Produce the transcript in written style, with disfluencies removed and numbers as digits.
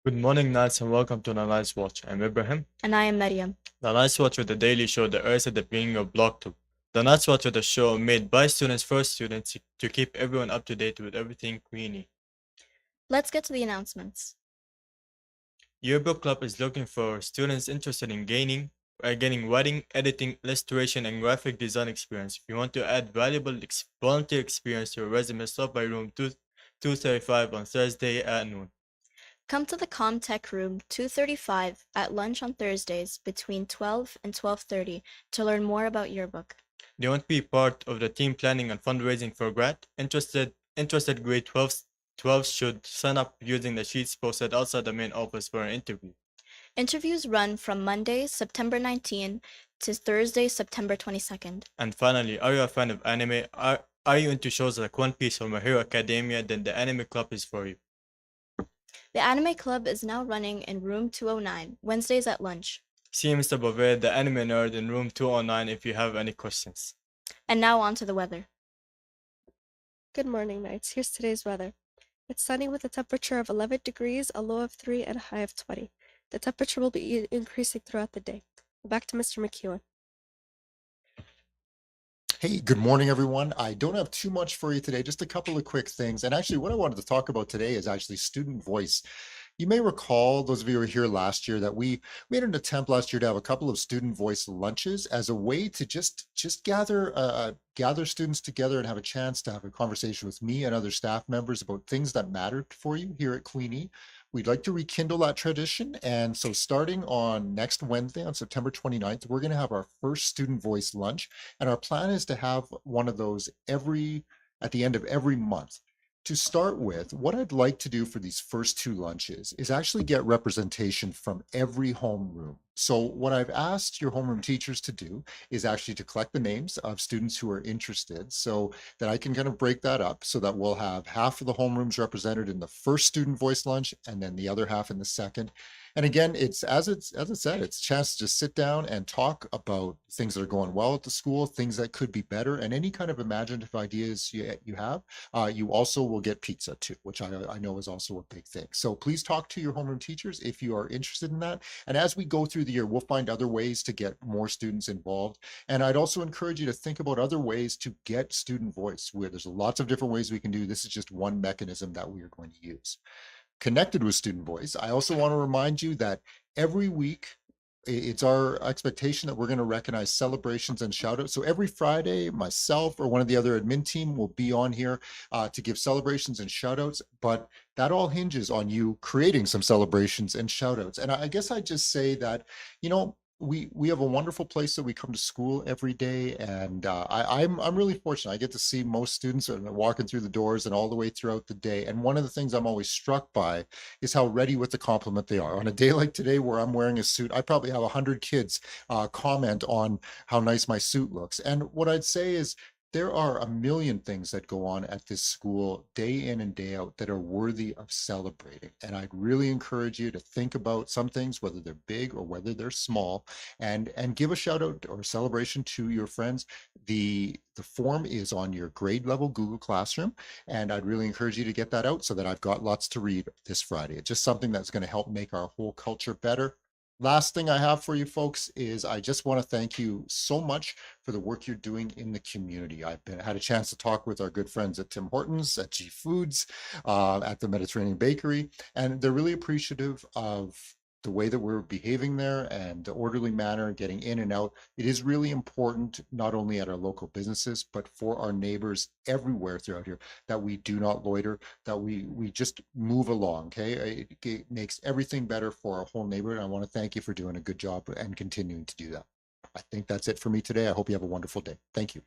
Good morning, Nights, and welcome to the Night's Watch. I'm Ibrahim. And I am Maryam. The Night's Watch with the daily show that airs at the beginning of Block 2. The Night's Watch with a show made by students for students to keep everyone up to date with everything Queenie. Let's get to the announcements. Yearbook Club is looking for students interested in gaining writing, editing, illustration, and graphic design experience. If you want to add valuable volunteer experience to your resume, stop by room 235 on Thursday at noon. Come to the Comtech room 235 at lunch on Thursdays between 12 and 12:30 to learn more about yearbook. Do you want to be part of the team planning and fundraising for grant? Interested grade 12 should sign up using the sheets posted outside the main office for an interview. Interviews run from Monday, September 19 to Thursday, September 22nd. And finally, are you a fan of anime? Are you into shows like One Piece or My Hero Academia? Then the Anime Club is for you. The Anime Club is now running in room 209, Wednesdays at lunch. See Mr. Bovee, the anime nerd, in room 209 if you have any questions. And now on to the weather. Good morning, Nights. Here's today's weather. It's sunny with a temperature of 11 degrees, a low of 3, and a high of 20. The temperature will be increasing throughout the day. Back to Mr. McEwen. Hey, good morning, everyone. I don't have too much for you today, just a couple of quick things. And actually, what I wanted to talk about today is actually student voice. You may recall, those of you who were here last year, that we made an attempt last year to have a couple of student voice lunches as a way to just gather students together and have a chance to have a conversation with me and other staff members about things that mattered for you here at Queenie. We'd like to rekindle that tradition. And so starting on next Wednesday, on September 29th, we're going to have our first student voice lunch. And our plan is to have one of those at the end of every month. To start with, what I'd like to do for these first two lunches is actually get representation from every homeroom. So what I've asked your homeroom teachers to do is actually to collect the names of students who are interested so that I can kind of break that up so that we'll have half of the homerooms represented in the first student voice lunch and then the other half in the second. And again, it's as I said, it's a chance to just sit down and talk about things that are going well at the school, things that could be better, and any kind of imaginative ideas you have. You also will get pizza too, which I know is also a big thing. So please talk to your homeroom teachers if you are interested in that. And as we go through the year, we'll find other ways to get more students involved. And I'd also encourage you to think about other ways to get student voice, where there's lots of different ways we can do. This is just one mechanism that we are going to use. Connected with student voice, I also want to remind you that every week, it's our expectation that we're going to recognize celebrations and shout outs. So every Friday, myself or one of the other admin team will be on here to give celebrations and shout outs, but that all hinges on you creating some celebrations and shout outs. And I guess I'd just say that, we have a wonderful place that we come to school every day, and I'm really fortunate. I get to see most students walking through the doors and all the way throughout the day. And one of the things I'm always struck by is how ready with the compliment they are. On a day like today, where I'm wearing a suit, I probably have 100 kids comment on how nice my suit looks. And what I'd say is, there are a million things that go on at this school day in and day out that are worthy of celebrating. And I'd really encourage you to think about some things, whether they're big or whether they're small, and give a shout out or celebration to your friends. The form is on your grade level Google Classroom, and I'd really encourage you to get that out so that I've got lots to read this Friday. It's just something that's going to help make our whole culture better. Last thing I have for you folks is I just want to thank you so much for the work you're doing in the community. I've had a chance to talk with our good friends at Tim Hortons, at G Foods, at the Mediterranean Bakery, and they're really appreciative of the way that we're behaving there and the orderly manner, getting in and out. It is really important, not only at our local businesses, but for our neighbors everywhere throughout here, that we do not loiter, that we just move along, okay? It makes everything better for our whole neighborhood. And I want to thank you for doing a good job and continuing to do that. I think that's it for me today. I hope you have a wonderful day. Thank you.